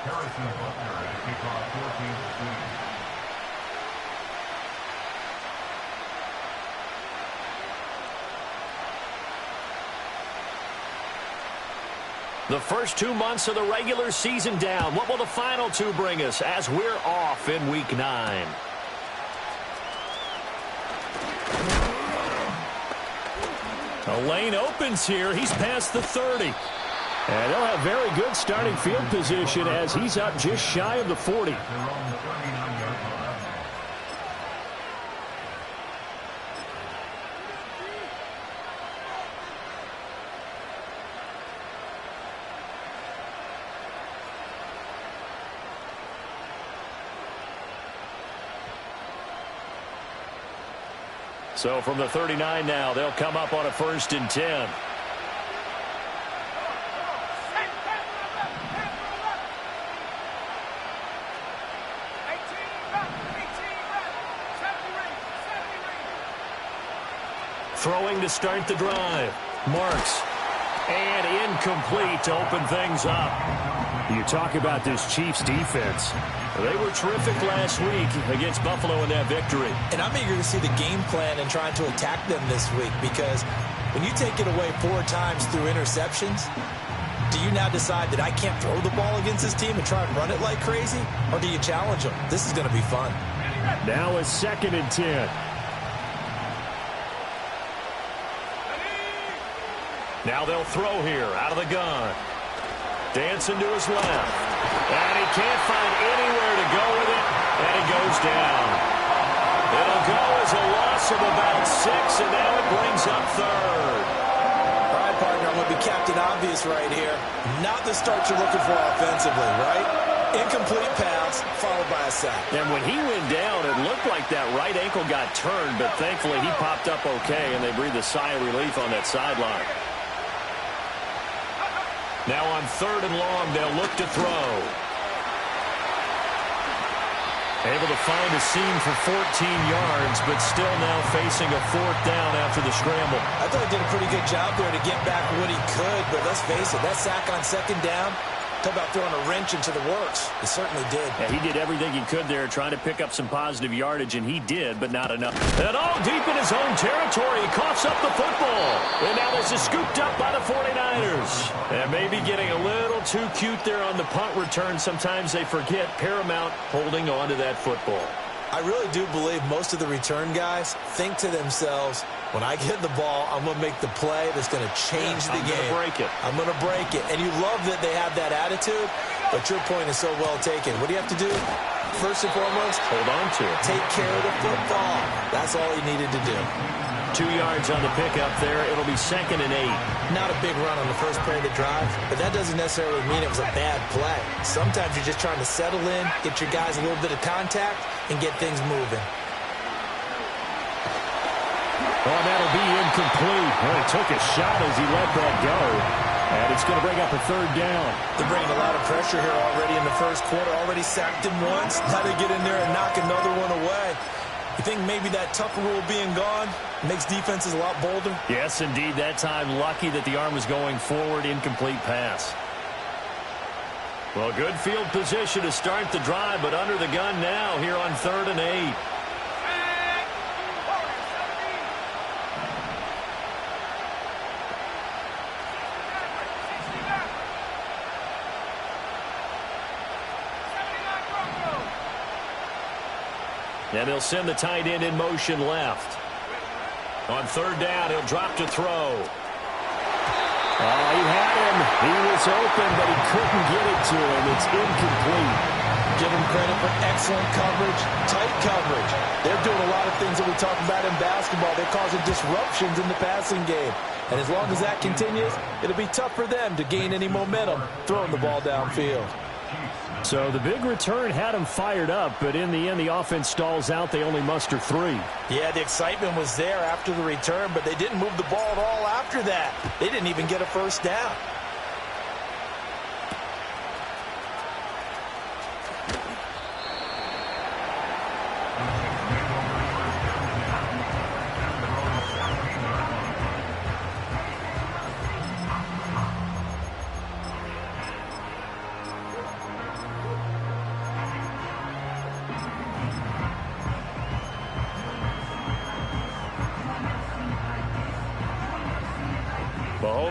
The first 2 months of the regular season down. What will the final two bring us as we're off in Week 9? A lane opens here. He's past the 30. And they'll have very good starting field position as he's up just shy of the 40. So from the 39 now, they'll come up on a 1st and 10. Throwing to start the drive. Marks. And incomplete to open things up. You talk about this Chiefs defense. They were terrific last week against Buffalo in that victory. And I'm eager to see the game plan and trying to attack them this week, because when you take it away 4 times through interceptions, do you now decide that I can't throw the ball against this team and try and run it like crazy? Or do you challenge them? This is going to be fun. Now a 2nd and 10. Now they'll throw here out of the gun. Dancing to his left. And he can't find anywhere to go with it. And he goes down. It'll go as a loss of about 6, and now it brings up 3rd. All right, partner, I'm going to be Captain Obvious right here. Not the start you're looking for offensively, right? Incomplete pass, followed by a sack. And when he went down, it looked like that right ankle got turned, but thankfully he popped up okay, and they breathed a sigh of relief on that sideline. Now on 3rd and long, they'll look to throw. Able to find a seam for 14 yards, but still now facing a 4th down after the scramble. I thought he did a pretty good job there to get back what he could, but let's face it, that sack on 2nd down, talk about throwing a wrench into the works. He certainly did. Yeah, he did everything he could there, trying to pick up some positive yardage, and he did, but not enough. And all deep in his own territory, he coughs up the football. And now this is scooped up by the 49ers. And maybe getting a little too cute there on the punt return. Sometimes they forget Paramount holding on to that football. I really do believe most of the return guys think to themselves, when I get the ball, I'm going to make the play that's going to change the game. I'm going to break it. I'm going to break it. And you love that they have that attitude, but your point is so well taken. What do you have to do? First and foremost, hold on to it. Take care of the football. That's all he needed to do. 2 yards on the pickup there. It'll be 2nd and 8. Not a big run on the first play of the drive, but that doesn't necessarily mean it was a bad play. Sometimes you're just trying to settle in, get your guys a little bit of contact, and get things moving. Oh, that'll be incomplete. Well, he took a shot as he let that go. And it's going to bring up a 3rd down. They're bringing a lot of pressure here already in the first quarter. Already sacked him once. Now they get in there and knock another one away. You think maybe that Tucker rule being gone makes defenses a lot bolder? Yes, indeed. That time, lucky that the arm was going forward. Incomplete pass. Well, good field position to start the drive, but under the gun now here on 3rd and 8. And he'll send the tight end in motion left. On 3rd down, he'll drop to throw. Oh, he had him. He was open, but he couldn't get it to him. It's incomplete. Give him credit for excellent coverage, tight coverage. They're doing a lot of things that we talk about in basketball. They're causing disruptions in the passing game. And as long as that continues, it'll be tough for them to gain any momentum throwing the ball downfield. So the big return had him fired up, but in the end, the offense stalls out. They only muster 3. Yeah, the excitement was there after the return, but they didn't move the ball at all after that. They didn't even get a 1st down.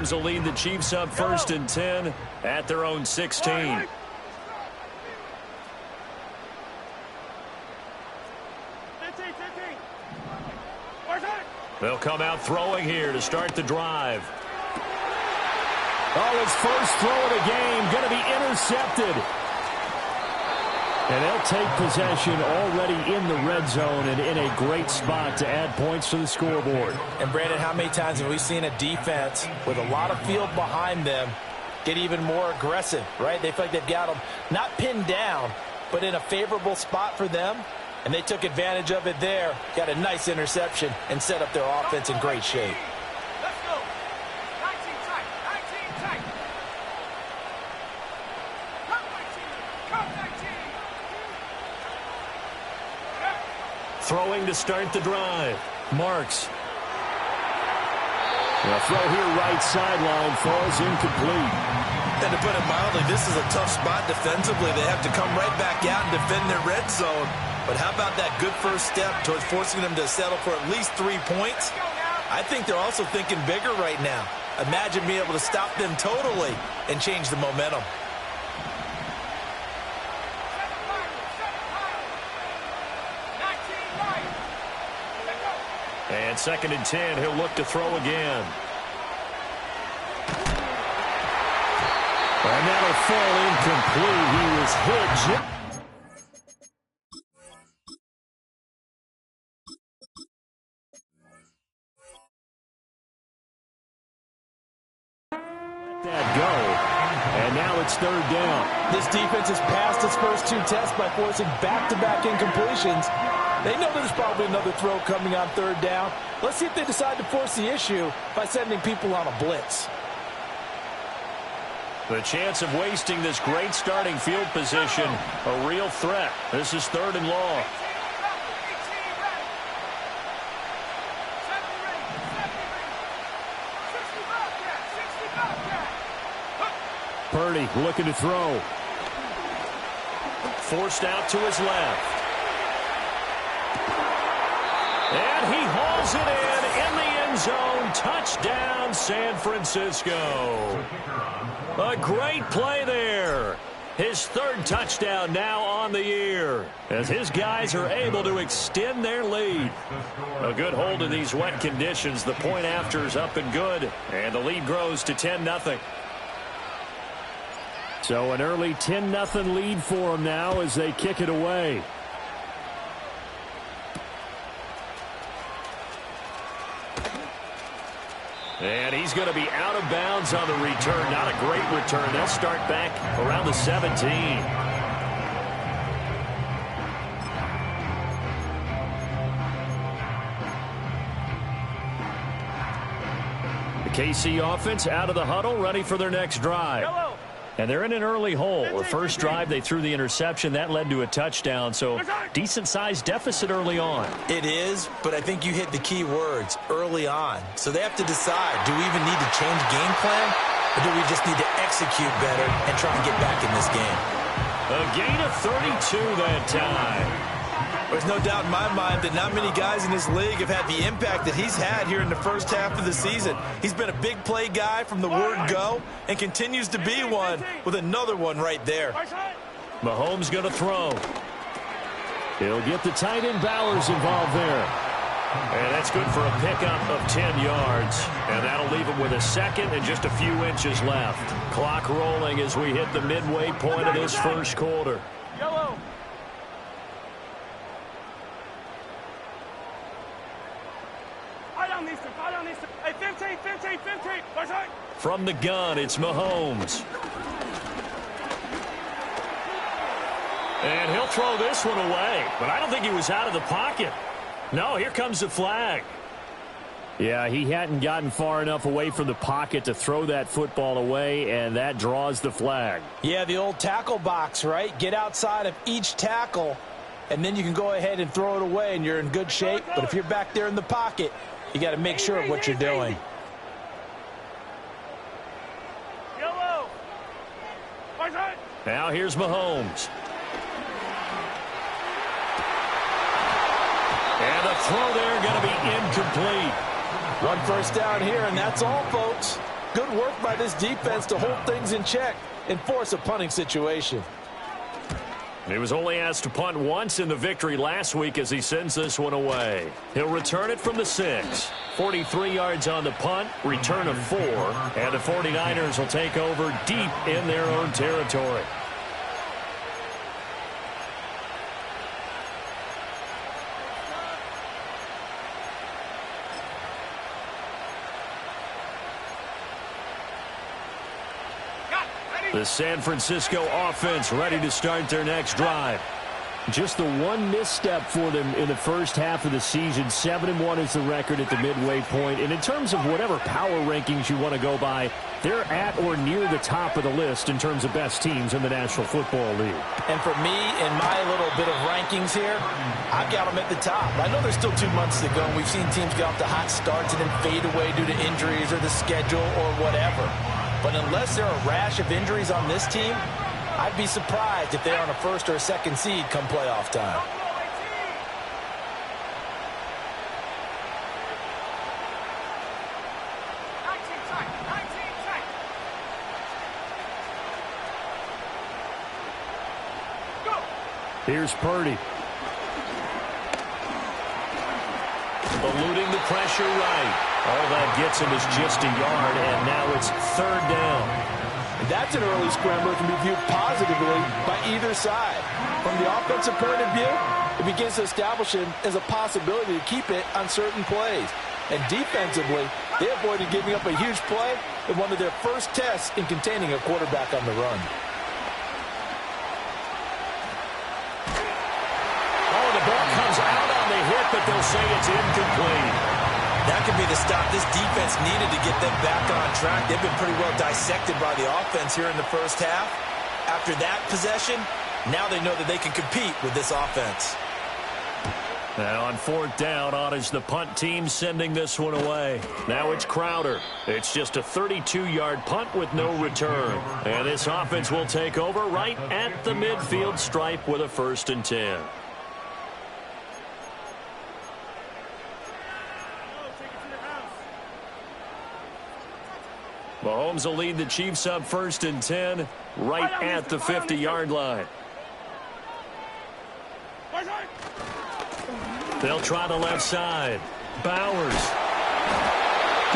Mahomes will lead the Chiefs up 1st and 10 at their own 16. They'll come out throwing here to start the drive. Oh, his first throw of the game going to be intercepted. And they'll take possession already in the red zone and in a great spot to add points to the scoreboard. And, Brandon, how many times have we seen a defense with a lot of field behind them get even more aggressive, right? They feel like they've got them not pinned down, but in a favorable spot for them. And they took advantage of it there, got a nice interception, and set up their offense in great shape. Let's go. 19 tight. 19 tight. Come 19. Come 19. Throwing to start the drive. Marks. The throw here right sideline falls incomplete. And to put it mildly, this is a tough spot defensively. They have to come right back out and defend their red zone. But how about that good first step towards forcing them to settle for at least 3 points? I think they're also thinking bigger right now. Imagine being able to stop them totally and change the momentum. And 2nd and 10, he'll look to throw again. And that'll fall incomplete. He was hit. That go. And now it's 3rd down. This defense has passed its first 2 tests by forcing back-to-back incompletions. They know there's probably another throw coming on 3rd down. Let's see if they decide to force the issue by sending people on a blitz. The chance of wasting this great starting field position, a real threat. This is 3rd and long. Purdy looking to throw. Forced out to his left. And he hauls it in the end zone. Touchdown, San Francisco. A great play there. His 3rd touchdown now on the year as his guys are able to extend their lead. A good hold in these wet conditions. The point after is up and good, and the lead grows to 10-0. So an early 10-0 lead for them now as they kick it away. And he's going to be out of bounds on the return. Not a great return. They'll start back around the 17. The KC offense out of the huddle, ready for their next drive. Hello. And they're in an early hole. The first drive, they threw the interception. That led to a touchdown, so decent-sized deficit early on. It is, but I think you hit the key words, early on. So they have to decide, do we even need to change game plan, or do we just need to execute better and try and get back in this game? A gain of 32 that time. There's no doubt in my mind that not many guys in this league have had the impact that he's had here in the first half of the season. He's been a big play guy from the word go and continues to be one with another one right there. Mahomes going to throw. He'll get the tight end Bowers involved there. And that's good for a pickup of 10 yards. And that'll leave him with a 2nd and just a few inches left. Clock rolling as we hit the midway point of this first quarter. Yellow. Hey, 15. From the gun, it's Mahomes. And he'll throw this one away. But I don't think he was out of the pocket. No, here comes the flag. Yeah, he hadn't gotten far enough away from the pocket to throw that football away, and that draws the flag. Yeah, the old tackle box, right? Get outside of each tackle, and then you can go ahead and throw it away, and you're in good shape. But if you're back there in the pocket, you got to make sure of what you're doing. Yellow. Now here's Mahomes. And the throw there going to be incomplete. One first down here, and that's all, folks. Good work by this defense to hold things in check and force a punting situation. He was only asked to punt once in the victory last week as he sends this one away. He'll return it from the 6. 43 yards on the punt, return of 4, and the 49ers will take over deep in their own territory. The San Francisco offense ready to start their next drive. Just the one misstep for them in the first half of the season. 7-1 is the record at the midway point. And in terms of whatever power rankings you want to go by, they're at or near the top of the list in terms of best teams in the National Football League. And for me, in my little bit of rankings here, I've got them at the top. I know there's still 2 months to go, and we've seen teams get off to hot starts and then fade away due to injuries or the schedule or whatever. But unless there are a rash of injuries on this team, I'd be surprised if they're on a first or a second seed come playoff time. Here's Purdy. Eluding the pressure right. All that gets him is just a yard, and now it's 3rd down. And that's an early scrambler that can be viewed positively by either side. From the offensive point of view, it begins to establish it as a possibility to keep it on certain plays. And defensively, they avoided giving up a huge play in one of their first tests in containing a quarterback on the run. Oh, the ball comes out on the hit, but they'll say it's incomplete. That could be the stop this defense needed to get them back on track. They've been pretty well dissected by the offense here in the first half. After that possession, now they know that they can compete with this offense. Now on 4th down, on is the punt team sending this one away. Now it's Crowder. It's just a 32-yard punt with no return. And this offense will take over right at the midfield stripe with a 1st and 10. Mahomes will lead the Chiefs up 1st and 10 right at the 50-yard line. They'll try the left side. Bowers.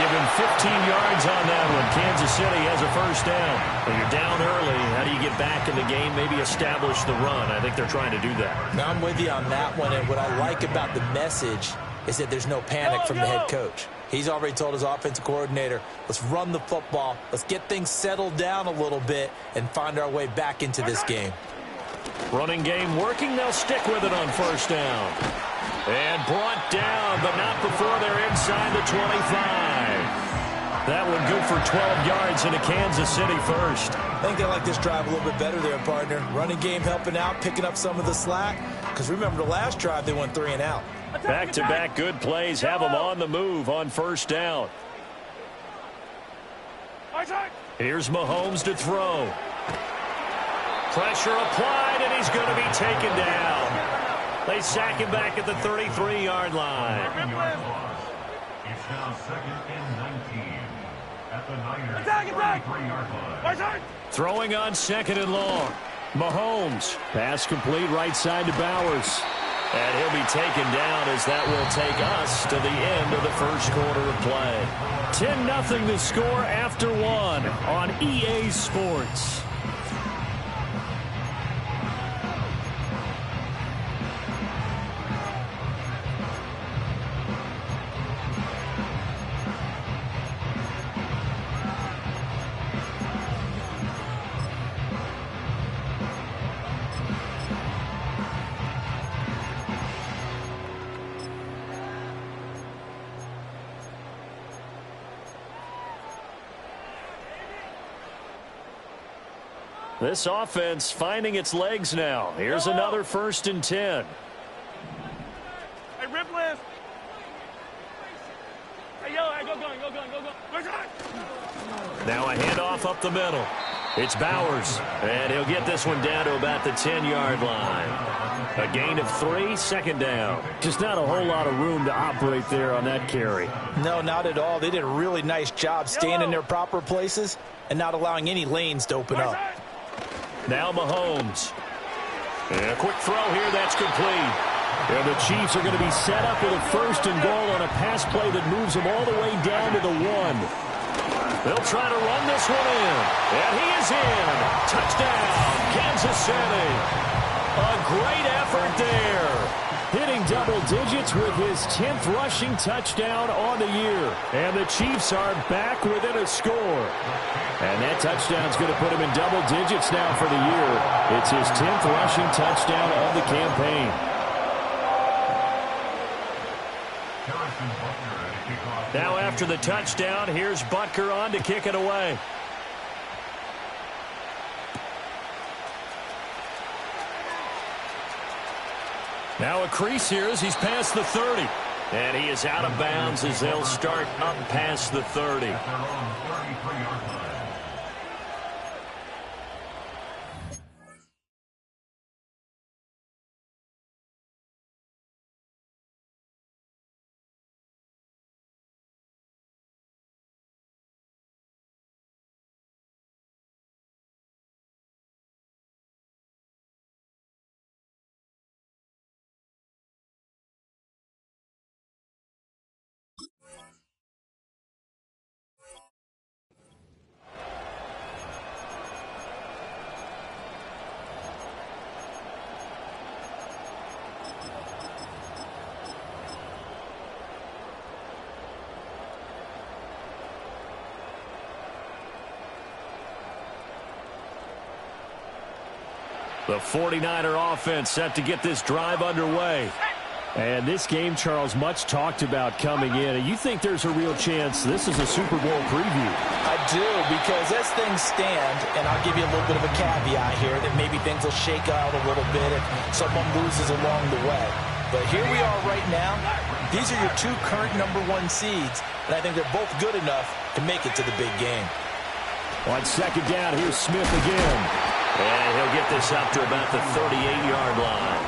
Give him 15 yards on that one. Kansas City has a 1st down. When you're down early, how do you get back in the game, maybe establish the run? I think they're trying to do that. Now I'm with you on that one, and what I like about the message is that there's no panic from the head coach. He's already told his offensive coordinator, let's run the football, let's get things settled down a little bit and find our way back into this game. Running game working, they'll stick with it on 1st down. And brought down, but not before they're inside the 25. That one good for 12 yards into Kansas City 1st. I think they like this drive a little bit better there, partner. Running game helping out, picking up some of the slack. Because remember, the last drive they went 3 and out. Back-to-back good plays have them on the move on 1st down. Here's Mahomes to throw. Pressure applied, and he's going to be taken down. They sack him back at the 33-yard line. It's now 2nd and 19 at the Niners' 33-yard line. Throwing on 2nd and long. Mahomes. Pass complete right side to Bowers. And he'll be taken down as that will take us to the end of the 1st quarter of play. 10-0 the score after 1 on EA Sports. This offense finding its legs now. Here's another 1st and 10. Hey, rip list. Hey, yo, hey, go. Now a handoff up the middle. It's Bowers, and he'll get this one down to about the 10-yard line. A gain of 3, second down. Just not a whole lot of room to operate there on that carry. No, not at all. They did a really nice job staying in their proper places and not allowing any lanes to open up. Now Mahomes. And a quick throw here, that's complete. And the Chiefs are going to be set up with a first and goal on a pass play that moves them all the way down to the 1. They'll try to run this one in. And he is in. Touchdown, Kansas City. A great effort there. Hitting double digits with his 10th rushing touchdown on the year. And the Chiefs are back within a score. And that touchdown's going to put him in double digits now for the year. It's his 10th rushing touchdown of the campaign. Now after the touchdown, here's Butker on to kick it away. Now a crease here as he's past the 30. And he is out of bounds as they'll start up past the 30. The 49er offense set to get this drive underway. And this game, Charles, much talked about coming in. And you think there's a real chance this is a Super Bowl preview? I do, because as things stand, and I'll give you a little bit of a caveat here, that maybe things will shake out a little bit if someone loses along the way. But here we are right now. These are your 2 current #1 seeds, and I think they're both good enough to make it to the big game. On second down, here's Smith again. And he'll get this up to about the 38-yard line.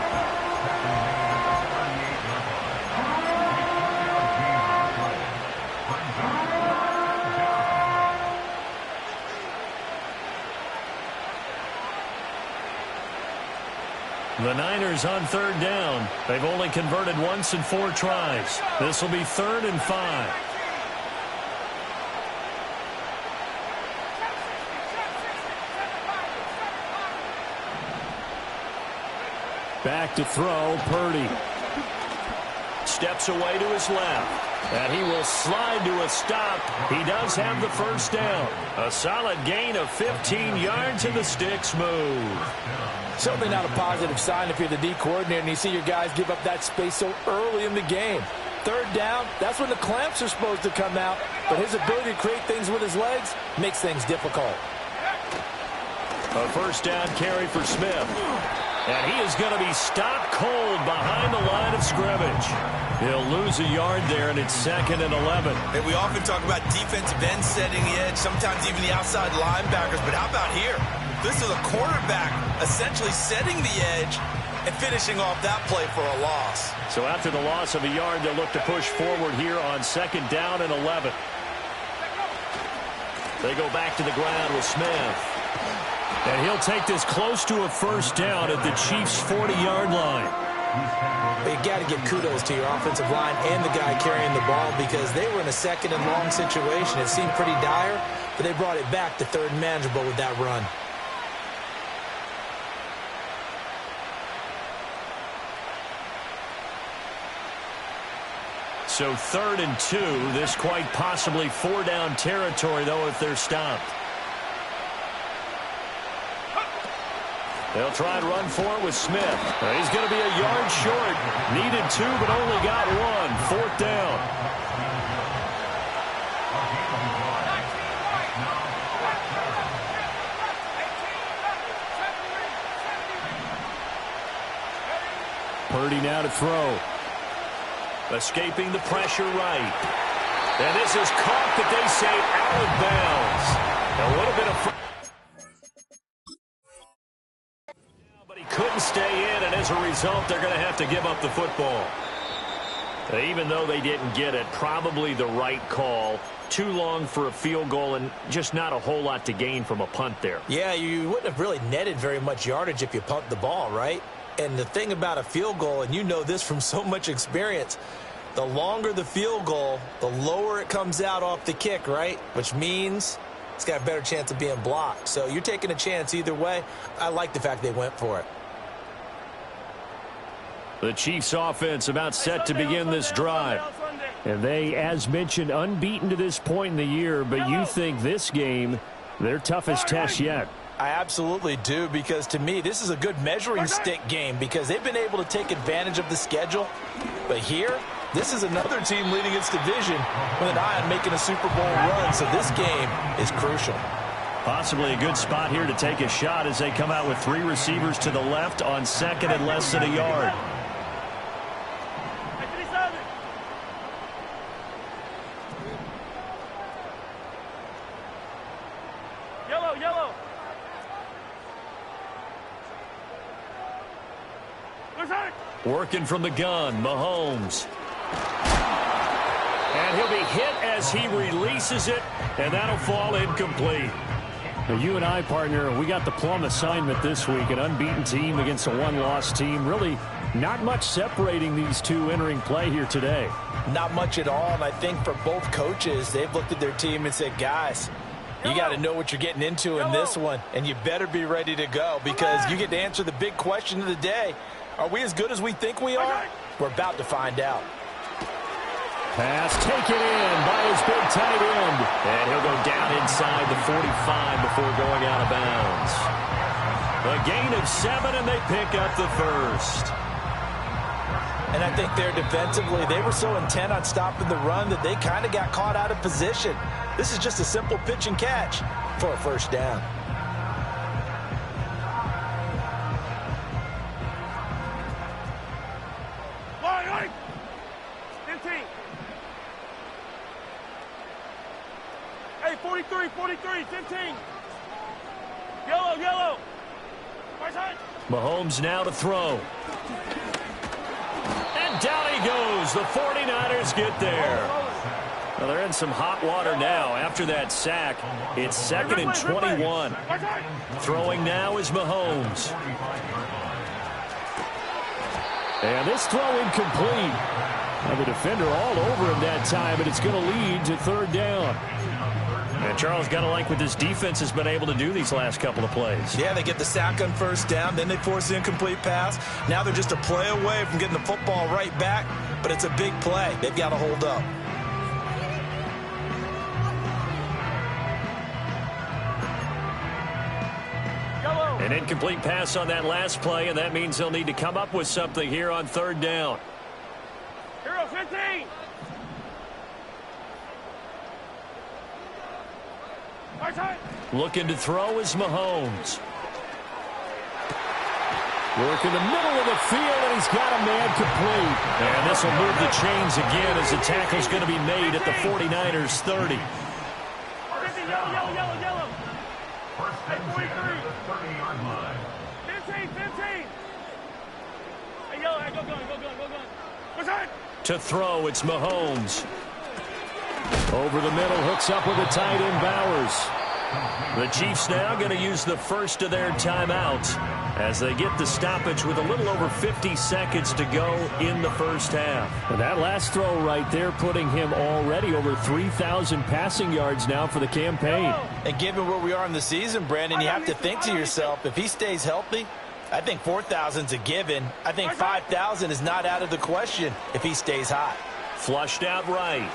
The Niners on third down. They've only converted once in 4 tries. This will be 3rd and 5. Back to throw, Purdy. Steps away to his left. And he will slide to a stop. He does have the first down. A solid gain of 15 yards and the sticks move. Certainly not a positive sign if you're the D coordinator and you see your guys give up that space so early in the game. Third down, that's when the clamps are supposed to come out. But his ability to create things with his legs makes things difficult. A first down carry for Smith. And he is going to be stopped cold behind the line of scrimmage. He'll lose a yard there, and it's 2nd and 11. And we often talk about defensive ends setting the edge, sometimes even the outside linebackers. But how about here? This is a quarterback essentially setting the edge and finishing off that play for a loss. So after the loss of a yard, they'll look to push forward here on 2nd down and 11. They go back to the ground with Smith. And he'll take this close to a first down at the Chiefs' 40-yard line. But you got to give kudos to your offensive line and the guy carrying the ball because they were in a 2nd and long situation. It seemed pretty dire, but they brought it back to 3rd and manageable with that run. So 3rd and 2. This quite possibly 4-down territory, though, if they're stopped. They'll try and run for it with Smith. He's going to be a yard short. Needed 2, but only got 1. 4th down. Purdy now to throw. Escaping the pressure right. And this is caught, but they say out of bounds. A little bit of... But he couldn't stay in, and as a result, they're going to have to give up the football. Even though they didn't get it, probably the right call. Too long for a field goal and just not a whole lot to gain from a punt there. Yeah, you wouldn't have really netted very much yardage if you punt the ball, right? And the thing about a field goal, and you know this from so much experience, the longer the field goal, the lower it comes out off the kick, right? Which means it's got a better chance of being blocked. So you're taking a chance either way. I like the fact they went for it. The Chiefs offense about set to begin this drive. And they, as mentioned, unbeaten to this point in the year, but you think this game, their toughest test yet. I absolutely do, because to me, this is a good measuring stick game because they've been able to take advantage of the schedule. But here, this is another team leading its division with an eye on making a Super Bowl run, so this game is crucial. Possibly a good spot here to take a shot as they come out with 3 receivers to the left on second and less than a yard. Yellow. Working from the gun, Mahomes. And he'll be hit as he releases it, and that'll fall incomplete. Now, you and I, partner, we got the plum assignment this week, an unbeaten team against a one-loss team. Really not much separating these two entering play here today. Not much at all, and I think for both coaches, they've looked at their team and said, guys, you got to know what you're getting into in this one, and you better be ready to go because you get to answer the big question of the day. Are we as good as we think we are? We're about to find out. Pass taken in by his big tight end. And he'll go down inside the 45 before going out of bounds. A gain of 7, and they pick up the first. And I think there defensively, they were so intent on stopping the run that they kind of got caught out of position. This is just a simple pitch and catch for a first down. Line. 15. Hey, 43, 15. Yellow. Right side. Mahomes now to throw. And down he goes. The 49ers get there. Well, they're in some hot water now. After that sack, it's 2nd and 21. Throwing now is Mahomes. And this throw incomplete. Now the defender all over him that time, but it's going to lead to 3rd down. And Charles, got to like what this defense has been able to do these last couple of plays. Yeah, they get the sack on 1st down, then they force the incomplete pass. Now they're just a play away from getting the football right back, but it's a big play. They've got to hold up. An incomplete pass on that last play, and that means they'll need to come up with something here on 3rd down. Hero 15. Right side. Looking to throw is Mahomes. Work in the middle of the field, and he's got a man complete. And this will move the chains again as the tackle's going to be made at the 49ers 30. Yellow. First and 10 at the 30-yard line. 15. Hey, yellow, go gun. Right side. To throw, it's Mahomes. Over the middle, hooks up with the tight end, Bowers. The Chiefs now going to use the first of their timeouts as they get the stoppage with a little over 50 seconds to go in the first half. And that last throw right there putting him already over 3,000 passing yards now for the campaign. And given where we are in the season, Brandon, you have to think to yourself, if he stays healthy, I think 4,000's a given. I think 5,000 is not out of the question if he stays hot. Flushed out right.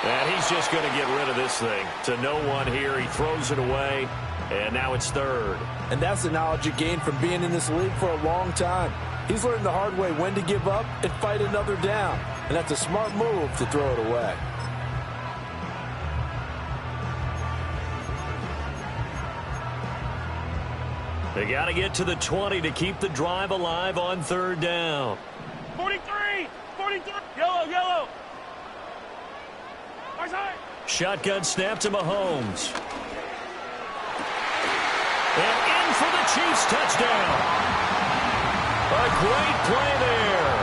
And he's just going to get rid of this thing. To no one here. He throws it away. And now it's 3rd. And that's the knowledge you gain from being in this league for a long time. He's learned the hard way when to give up and fight another down. And that's a smart move to throw it away. They got to get to the 20 to keep the drive alive on 3rd down. 43. Yellow. Right side. Shotgun snap to Mahomes. And in for the Chiefs touchdown. A great play there.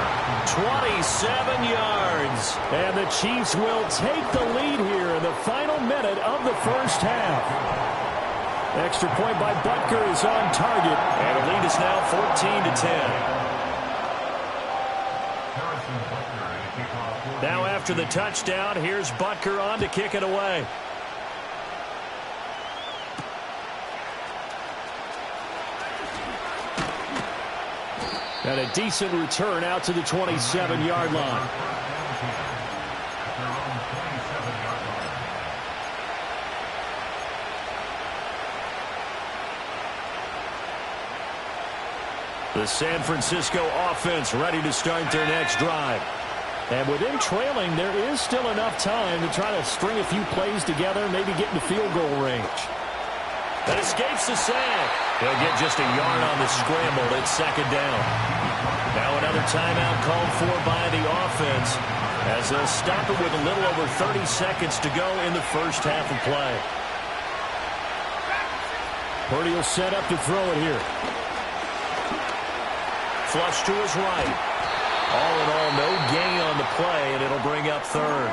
27 yards. And the Chiefs will take the lead here in the final minute of the first half. Extra point by Butker is on target. And the lead is now 14-10. Now after the touchdown, here's Butker on to kick it away. And a decent return out to the 27-yard line. The San Francisco offense ready to start their next drive. And with them trailing, there is still enough time to try to string a few plays together, maybe get into field goal range. That escapes the sack. He'll get just a yard on the scramble. It's second down. Now another timeout called for by the offense as they'll stop it with a little over 30 seconds to go in the first half of play. Purdy will set up to throw it here. Flush to his right. All in all, no gain on the play, and it'll bring up third.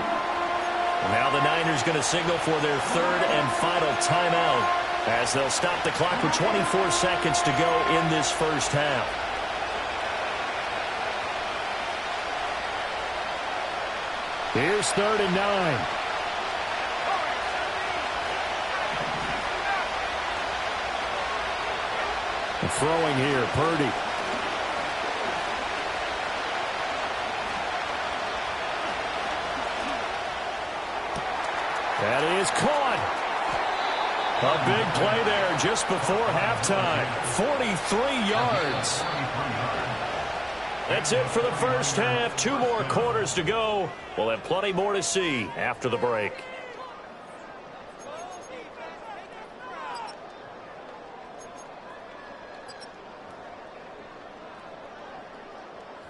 Now the Niners going to signal for their third and final timeout as they'll stop the clock with 24 seconds to go in this first half. Here's 3rd and 9. And throwing here, Purdy. That is caught. A big play there just before halftime. 43 yards. That's it for the first half. 2 more quarters to go. We'll have plenty more to see after the break.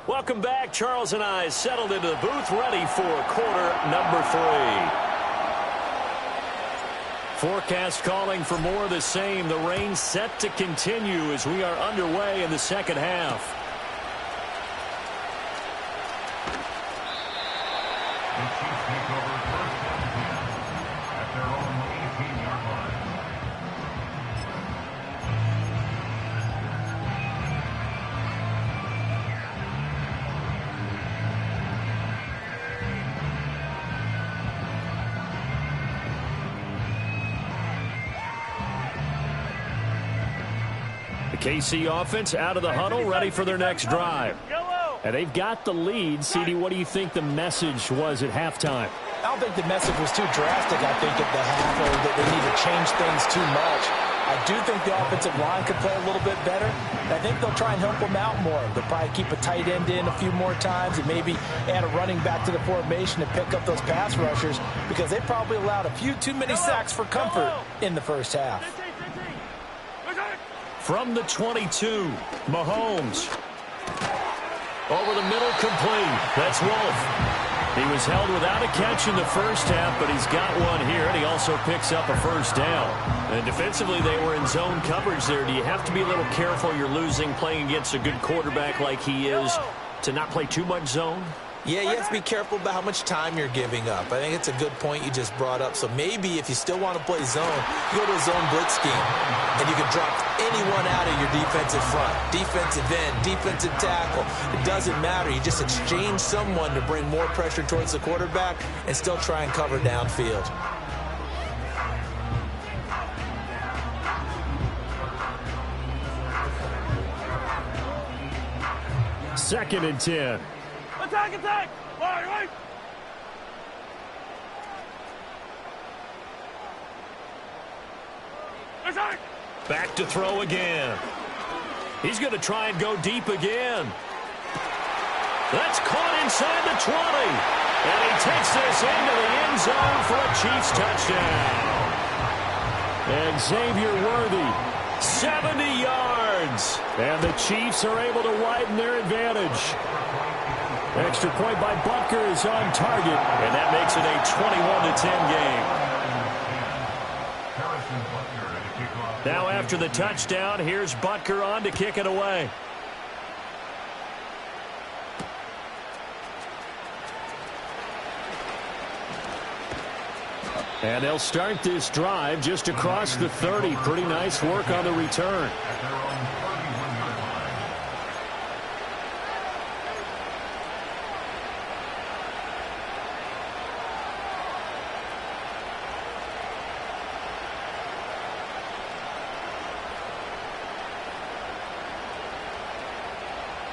Welcome back. Charles and I settled into the booth, ready for quarter number 3. Forecast calling for more of the same. The rain set to continue as we are underway in the second half. The Chiefs take over first and 10 at their own 18-yard line. KC offense out of the huddle, ready for their next drive. And they've got the lead. CD, what do you think the message was at halftime? I don't think the message was too drastic, I think, at the half, or that they need to change things too much. I do think the offensive line could play a little bit better. I think they'll try and help them out more. They'll probably keep a tight end in a few more times and maybe add a running back to the formation to pick up those pass rushers because they probably allowed a few too many sacks for comfort in the first half. From the 22, Mahomes. Over the middle, complete. That's Wolf. He was held without a catch in the first half, but he's got one here, and he also picks up a first down. And defensively, they were in zone coverage there. Do you have to be a little careful you're losing playing against a good quarterback like he is to not play too much zone? Yeah, you have to be careful about how much time you're giving up. I think it's a good point you just brought up. So maybe if you still want to play zone, you go to a zone blitz scheme, and you can drop anyone out of your defensive front. Defensive end, defensive tackle. It doesn't matter. You just exchange someone to bring more pressure towards the quarterback and still try and cover downfield. Second and 10. Attack, attack! Right. Attack! Back to throw again. He's going to try and go deep again. That's caught inside the 20. And he takes this into the end zone for a Chiefs touchdown. And Xavier Worthy, 70 yards. And the Chiefs are able to widen their advantage. Extra point by Butker is on target, and that makes it a 21-10 game. Harrison Butker to kick off Now after the touchdown, here's Butker on to kick it away. And they'll start this drive just across the 30. Pretty nice work on the return.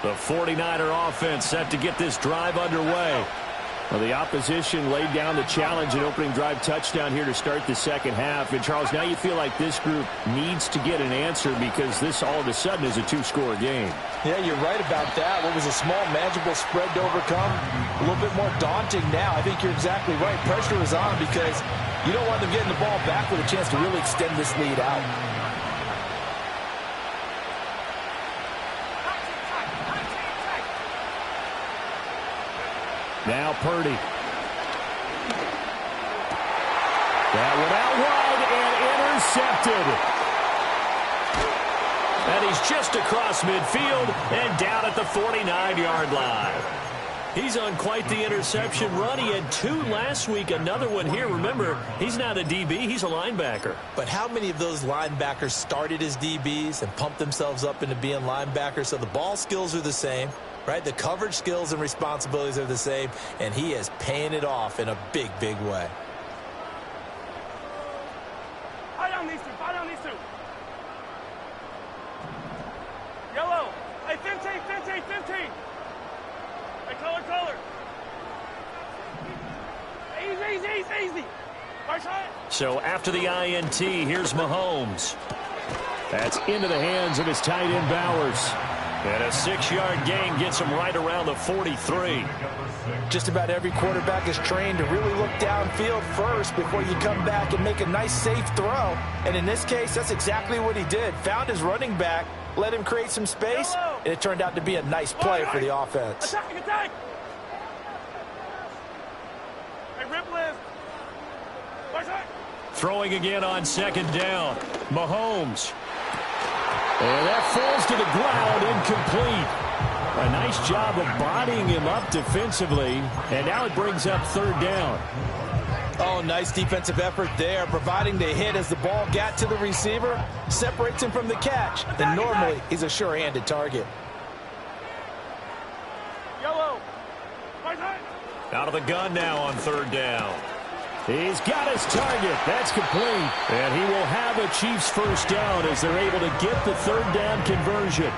The 49er offense set to get this drive underway. Well, the opposition laid down the challenge and opening drive touchdown here to start the second half. And, Charles, now you feel like this group needs to get an answer because this all of a sudden is a two-score game. Yeah, you're right about that. What was a small, manageable spread to overcome, a little bit more daunting now. I think you're exactly right. Pressure is on because you don't want them getting the ball back with a chance to really extend this lead out. Now Purdy. That one out wide and intercepted. And he's just across midfield and down at the 49-yard line. He's on quite the interception run. He had 2 last week, another one here. Remember, he's not a DB, he's a linebacker. But how many of those linebackers started as DBs and pumped themselves up into being linebackers? So the ball skills are the same. Right, the coverage skills and responsibilities are the same, and he is paying it off in a big, big way. Fight on these two. Fight on these two. Yellow. Hey, 15. Hey, color. Easy. First shot. So after the INT, here's Mahomes. That's into the hands of his tight end Bowers. And a 6-yard gain gets him right around the 43. Just about every quarterback is trained to really look downfield first before you come back and make a nice, safe throw. And in this case, that's exactly what he did. Found his running back, let him create some space, and it turned out to be a nice play for the offense. Attack. Hey, rip lift. First shot. Throwing again on second down. Mahomes. And that falls to the ground, incomplete. A nice job of bodying him up defensively. And now it brings up third down. Oh, nice defensive effort there, providing the hit as the ball got to the receiver, separates him from the catch. And normally, he's a sure-handed target. Yellow. First shot. Out of the gun now on third down. He's got his target. That's complete. And he will have a Chiefs first down as they're able to get the third down conversion.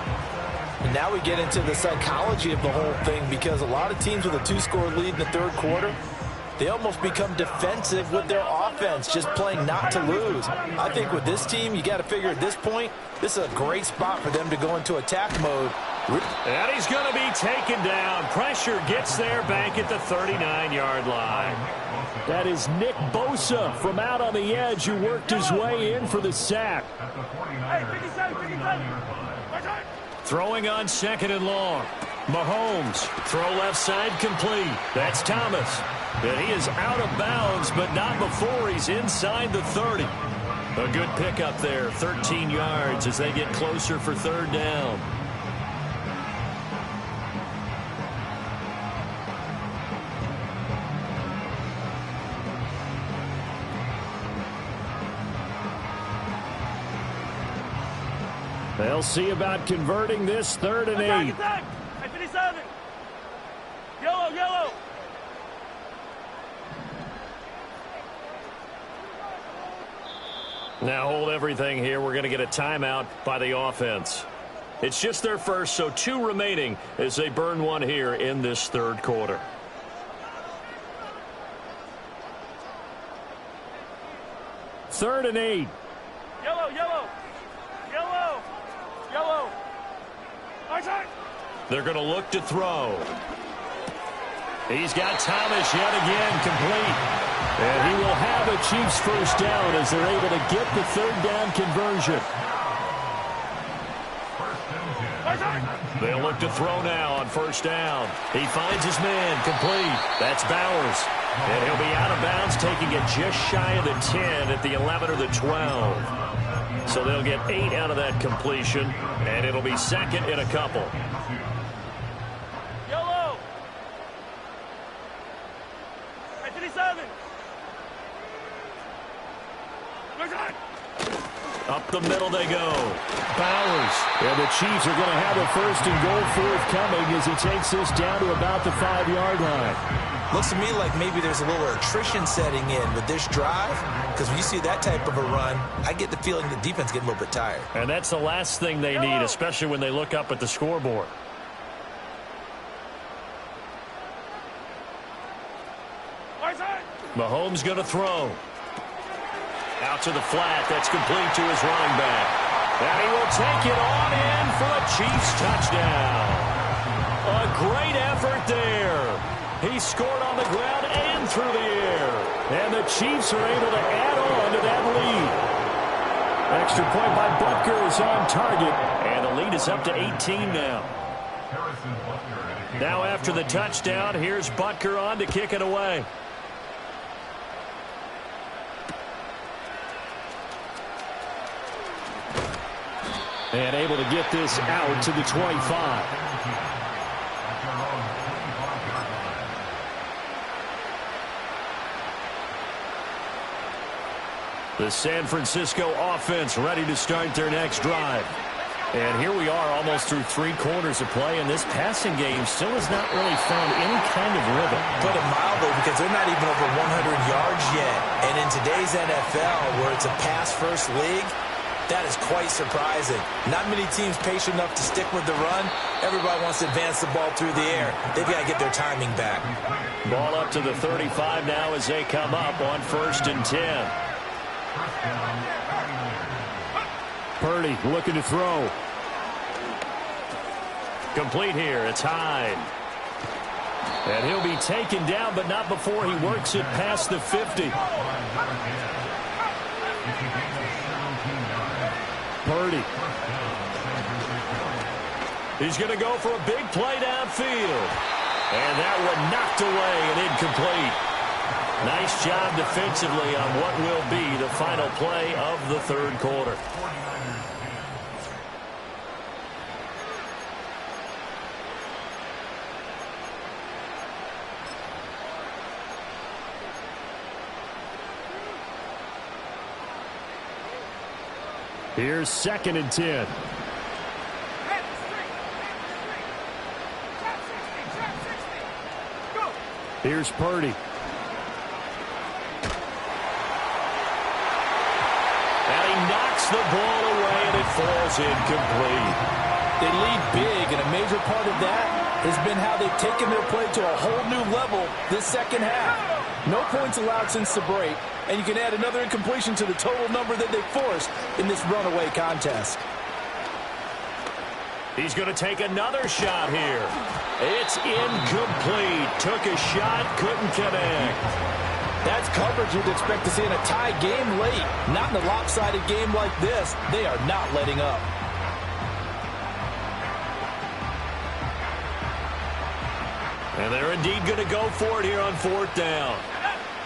And now we get into the psychology of the whole thing because a lot of teams with a 2-score lead in the third quarter, they almost become defensive with their offense, just playing not to lose. I think with this team, you got to figure at this point, this is a great spot for them to go into attack mode. And he's going to be taken down. Pressure gets there back at the 39-yard line. That is Nick Bosa from out on the edge who worked his way in for the sack. Hey, 57. First shot. Throwing on second and long. Mahomes. Throw left side complete. That's Thomas. And he is out of bounds, but not before he's inside the 30. A good pickup there. 13 yards as they get closer for third down. They'll see about converting this 3rd and 8. Attack. Hey, 57. Yellow. Now hold everything here. We're going to get a timeout by the offense. It's just their first, so 2 remaining as they burn one here in this third quarter. Third and 8. Yellow. First shot. They're going to look to throw. He's got Thomas yet again complete. And he will have a Chiefs first down as they're able to get the third down conversion. They'll look to throw now on first down. He finds his man complete. That's Bowers. And he'll be out of bounds, taking it just shy of the 10 at the 11 or the 12. So they'll get 8 out of that completion, and it'll be second in a couple. Yellow. 37. Up the middle they go. Bowers. And the Chiefs are going to have a first and goal forthcoming as he takes this down to about the 5-yard line. Looks to me like maybe there's a little attrition setting in with this drive, because when you see that type of a run, I get the feeling the defense getting a little bit tired. And that's the last thing they need, especially when they look up at the scoreboard. Mahomes going to throw. Out to the flat. That's complete to his running back. And he will take it on in for a Chiefs touchdown. A great effort there. He scored on the ground and through the air. And the Chiefs are able to add on to that lead. Extra point by Butker is on target. And the lead is up to 18 now. Now after the touchdown, here's Butker on to kick it away. And able to get this out to the 25. The San Francisco offense ready to start their next drive. And here we are almost through 3 quarters of play, and this passing game still has not really found any kind of rhythm. Put it mildly, because they're not even over 100 yards yet. And in today's NFL, where it's a pass-first league, that is quite surprising. Not many teams patient enough to stick with the run. Everybody wants to advance the ball through the air. They've got to get their timing back. Ball up to the 35 now as they come up on 1st and 10. Purdy looking to throw. Complete here. It's Hyde. And he'll be taken down, but not before he works it past the 50. Purdy. He's going to go for a big play downfield. And that one knocked away and incomplete. Nice job defensively on what will be the final play of the 3rd quarter. Here's 2nd and 10. Here's Purdy. And he knocks the ball away, and it falls incomplete. They lead big, and a major part of that has been how they've taken their play to a whole new level this second half. No points allowed since the break, and you can add another incompletion to the total number that they forced in this runaway contest. He's going to take another shot here. It's incomplete. Took a shot, couldn't connect. That's coverage you'd expect to see in a tie game late. Not in a lopsided game like this. They are not letting up. And they're indeed going to go for it here on 4th down.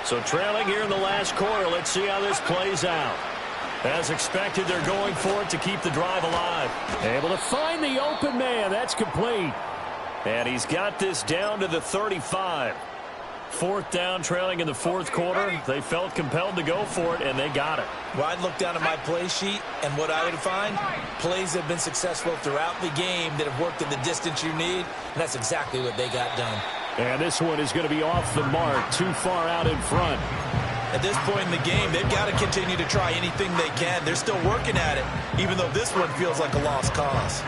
So trailing here in the last quarter, let's see how this plays out. As expected, they're going for it to keep the drive alive. Able to find the open man. That's complete. And he's got this down to the 35. 4th down, trailing in the 4th quarter. They felt compelled to go for it, and they got it. Well, I'd look down at my play sheet, and what I would find, plays have been successful throughout the game that have worked in the distance you need, and that's exactly what they got done. And this one is going to be off the mark, too far out in front. At this point in the game, they've got to continue to try anything they can. They're still working at it, even though this one feels like a lost cause.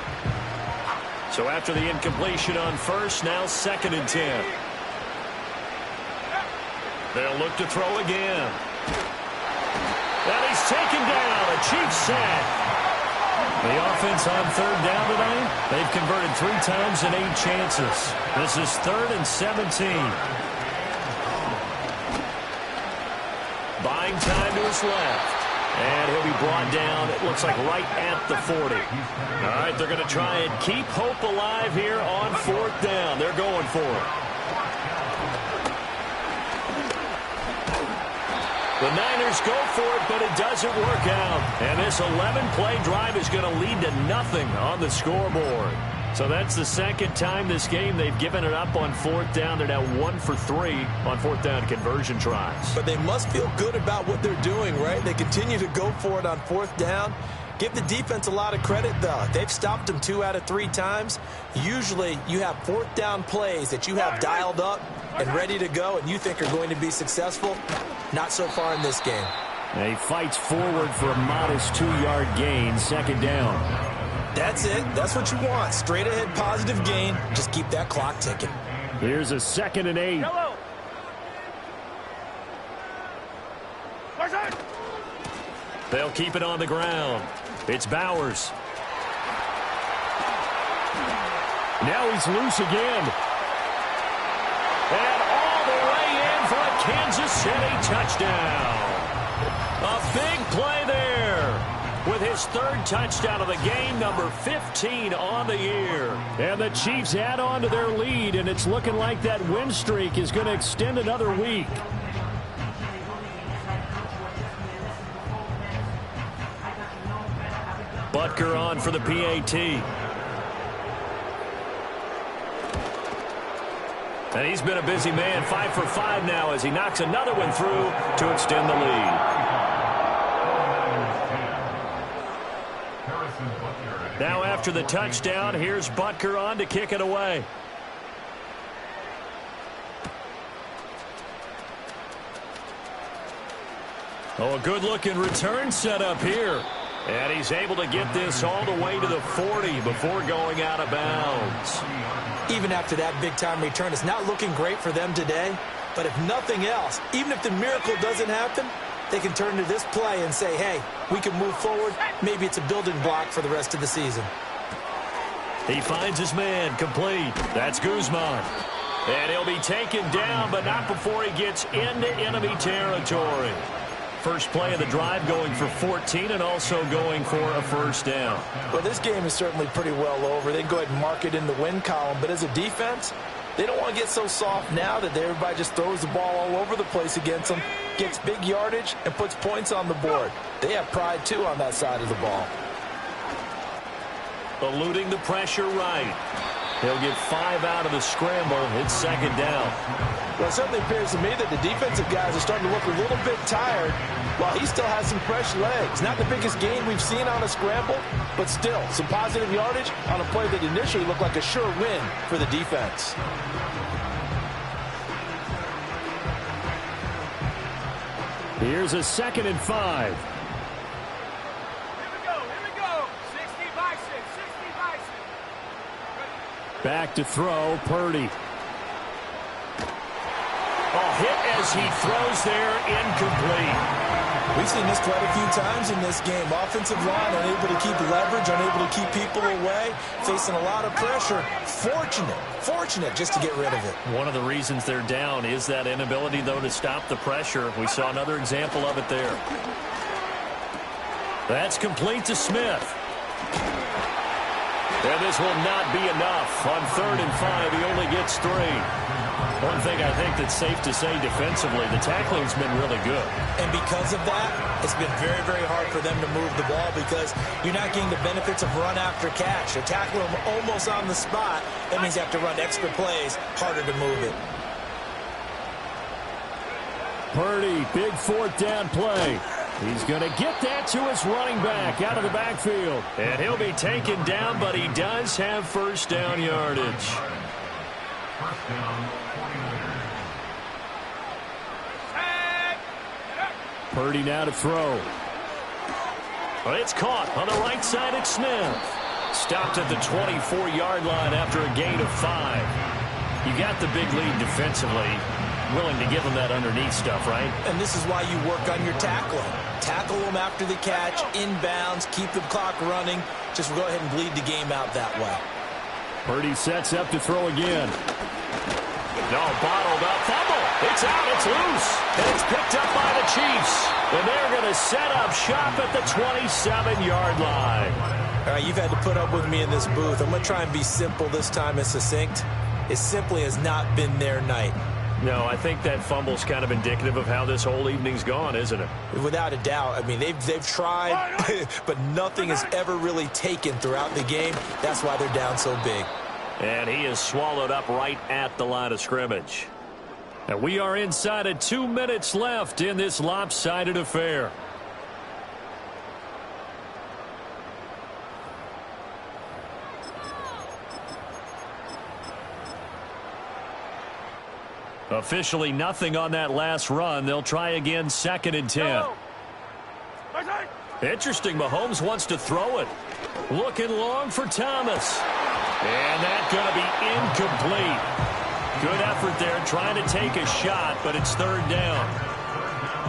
So after the incompletion on 1st, now 2nd and 10. They'll look to throw again. And he's taken down. A Chiefs sack. The offense on 3rd down tonight, they've converted 3 times in 8 chances. This is 3rd and 17. Buying time to his left. And he'll be brought down, it looks like right at the 40. All right, they're going to try and keep hope alive here on 4th down. They're going for it. The Niners go for it, but it doesn't work out. And this 11-play drive is going to lead to nothing on the scoreboard. So that's the second time this game they've given it up on fourth down. They're now 1 for 3 on fourth down conversion tries. But they must feel good about what they're doing, right? They continue to go for it on fourth down. Give the defense a lot of credit, though. They've stopped them 2 out of 3 times. Usually you have fourth down plays that you have dialed up and ready to go and you think are going to be successful. Not so far in this game. He fights forward for a modest 2-yard gain, second down. That's it. That's what you want. Straight ahead positive gain. Just keep that clock ticking. Here's a 2nd and 8. Hello. They'll keep it on the ground. It's Bowers. Now he's loose again. And all the way in for a Kansas City touchdown. A big play there with his 3rd touchdown of the game, number 15 on the year. And the Chiefs add on to their lead, and it's looking like that win streak is going to extend another week. Butker on for the PAT. And he's been a busy man, 5 for 5 now as he knocks another one through to extend the lead. Now after the touchdown, here's Butker on to kick it away. Oh, a good-looking return set up here. And he's able to get this all the way to the 40 before going out of bounds. Even after that big-time return, it's not looking great for them today. But if nothing else, even if the miracle doesn't happen, they can turn to this play and say, hey, we can move forward. Maybe it's a building block for the rest of the season. He finds his man complete. That's Guzman. And he'll be taken down, but not before he gets into enemy territory. First play of the drive going for 14 and also going for a first down. Well, this game is certainly pretty well over. They can go ahead and mark it in the win column. But as a defense, they don't want to get so soft now that everybody just throws the ball all over the place against them, gets big yardage, and puts points on the board. They have pride, too, on that side of the ball. Eluding the pressure right. He'll get 5 out of the scramble. It's second down. Well, it certainly appears to me that the defensive guys are starting to look a little bit tired while he still has some fresh legs. Not the biggest gain we've seen on a scramble, but still some positive yardage on a play that initially looked like a sure win for the defense. Here's a 2nd and 5. Here we go. 60 by 6, 60 by 6. Back to throw, Purdy. A hit as he throws there, incomplete. We've seen this quite a few times in this game. Offensive line unable to keep leverage, unable to keep people away, facing a lot of pressure. Fortunate just to get rid of it. One of the reasons they're down is that inability, though, to stop the pressure. We saw another example of it there. That's complete to Smith. And this will not be enough. On 3rd and 5, he only gets 3. One thing I think that's safe to say defensively, the tackling's been really good. And because of that, it's been very, very hard for them to move the ball because you're not getting the benefits of run after catch. You're tackling them almost on the spot. That means you have to run extra plays, harder to move it. Purdy, big 4th down play. He's going to get that to his running back out of the backfield. And he'll be taken down, but he does have first down yardage. First down, 49ers. Purdy now to throw. Well, it's caught on the right side at Smith. Stopped at the 24-yard line after a gain of 5. You got the big lead defensively. Willing to give them that underneath stuff, right? And this is why you work on your tackling. Tackle them after the catch, inbounds, keep the clock running. Just go ahead and bleed the game out that way. Purdy sets up to throw again. No, bottled up. Fumble. It's out. It's loose. And it's picked up by the Chiefs. And they're going to set up shop at the 27-yard line. All right, you've had to put up with me in this booth. I'm going to try and be simple this time and succinct. It simply has not been their night. No, I think that fumble's kind of indicative of how this whole evening's gone, isn't it? Without a doubt. I mean, they've tried, but nothing has ever really taken throughout the game. That's why they're down so big. And he is swallowed up right at the line of scrimmage. And we are inside of 2 minutes left in this lopsided affair. Officially nothing on that last run. They'll try again, 2nd and 10. Interesting, Mahomes wants to throw it. Looking long for Thomas. And that's going to be incomplete. Good effort there, trying to take a shot, but it's 3rd down.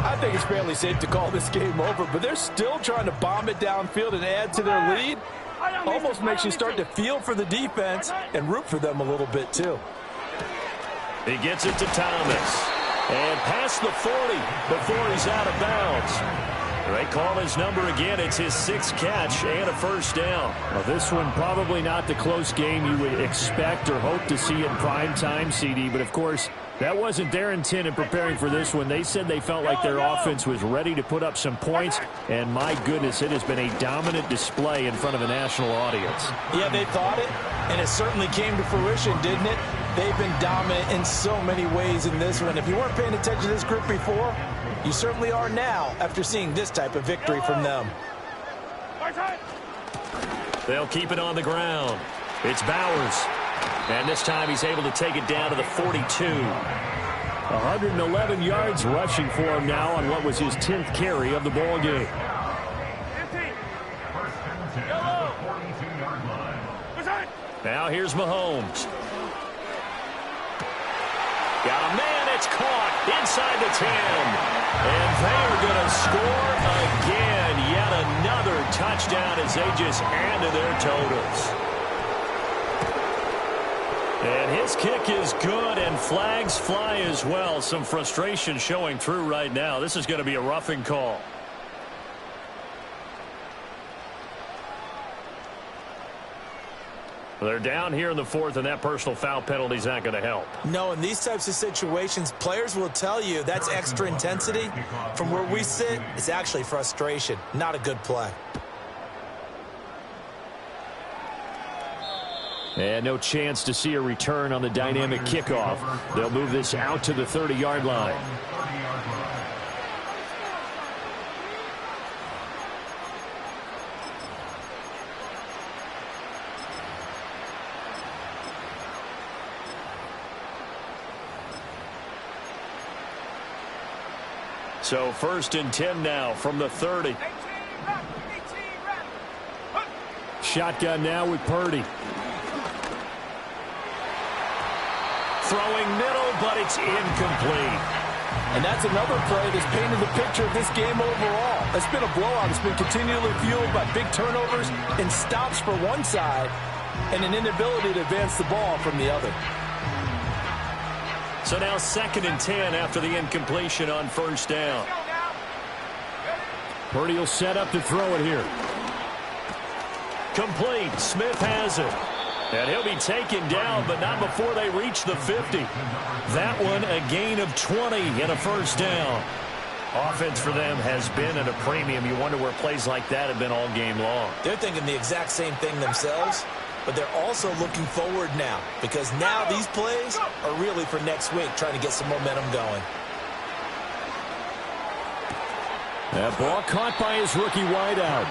I think it's fairly safe to call this game over, but they're still trying to bomb it downfield and add to their lead. Almost makes you start to feel for the defense and root for them a little bit, too. He gets it to Thomas. And past the 40 before he's out of bounds. They call his number again. It's his 6th catch and a 1st down. Well, this one probably not the close game you would expect or hope to see in prime time, CD. But, of course, that wasn't their intent in preparing for this one. They said they felt like their offense was ready to put up some points. And, my goodness, it has been a dominant display in front of a national audience. Yeah, they thought it, and it certainly came to fruition, didn't it? They've been dominant in so many ways in this one. If you weren't paying attention to this group before, you certainly are now after seeing this type of victory from them. They'll keep it on the ground. It's Bowers. And this time he's able to take it down to the 42. 111 yards rushing for him now on what was his 10th carry of the ball game. Now here's Mahomes. Got a man, it's caught inside the 10. And they are going to score again. Yet another touchdown as they just add to their totals. And his kick is good, and flags fly as well. Some frustration showing through right now. This is going to be a roughing call. They're down here in the 4th, and that personal foul penalty is not going to help. No, in these types of situations, players will tell you that's extra intensity. From where we sit, it's actually frustration. Not a good play. And no chance to see a return on the dynamic kickoff. They'll move this out to the 30-yard line. So 1st and 10 now from the 30. Shotgun now with Purdy. Throwing middle, but it's incomplete. And that's another play that's painted the picture of this game overall. It's been a blowout. It's been continually fueled by big turnovers and stops for one side and an inability to advance the ball from the other. So now 2nd and 10 after the incompletion on 1st down. Purdy will set up to throw it here. Complete. Smith has it. And he'll be taken down, but not before they reach the 50. That one a gain of 20 and a 1st down. Offense for them has been at a premium. You wonder where plays like that have been all game long. They're thinking the exact same thing themselves, but they're also looking forward now because now these plays are really for next week, trying to get some momentum going. That ball caught by his rookie wideout.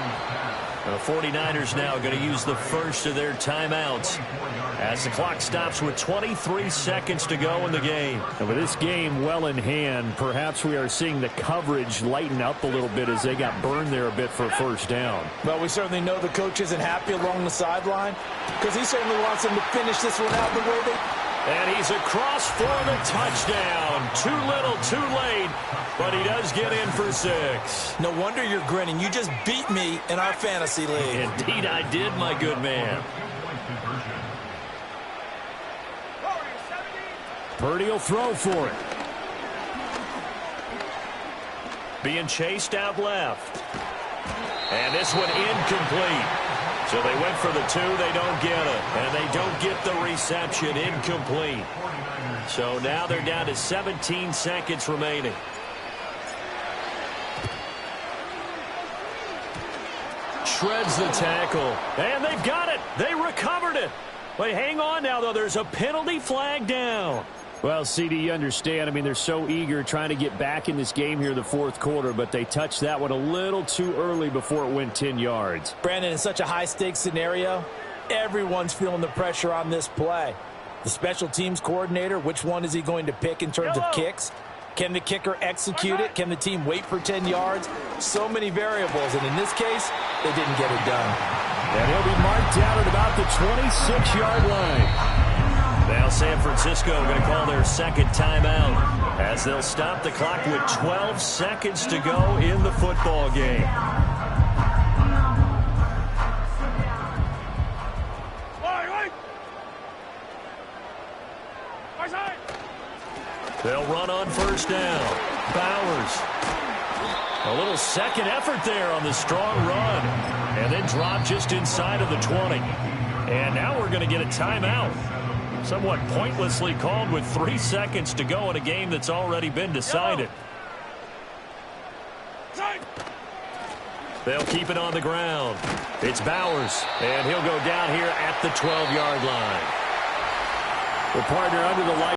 The 49ers now going to use the first of their timeouts as the clock stops with 23 seconds to go in the game. And with this game well in hand, perhaps we are seeing the coverage lighten up a little bit as they got burned there a bit for a 1st down. Well, we certainly know the coach isn't happy along the sideline because he certainly wants them to finish this one out the way they... And he's across for the touchdown. Too little, too late, but he does get in for 6. No wonder you're grinning. You just beat me in our fantasy league. Indeed I did, my good man. Purdy will throw for it. Being chased out left. And this one incomplete. So they went for the 2. They don't get it. And they don't get the reception. Incomplete. So now they're down to 17 seconds remaining. Shreds the tackle. And they've got it. They recovered it. But hang on now, though. There's a penalty flag down. Well, CD, you understand. I mean, they're so eager trying to get back in this game here in the fourth quarter, but they touched that one a little too early before it went 10 yards. Brandon, in such a high-stakes scenario, everyone's feeling the pressure on this play. The special teams coordinator, which one is he going to pick in terms of kicks? Can the kicker execute it? Can the team wait for 10 yards? So many variables, and in this case, they didn't get it done. And he'll be marked down at about the 26-yard line. Now San Francisco going to call their second timeout as they'll stop the clock with 12 seconds to go in the football game. They'll run on first down. Bowers. A little second effort there on the strong run. And then drop just inside of the 20. And now we're going to get a timeout. Somewhat pointlessly called with 3 seconds to go in a game that's already been decided. They'll keep it on the ground. It's Bowers, and he'll go down here at the 12-yard line. The partner under the light.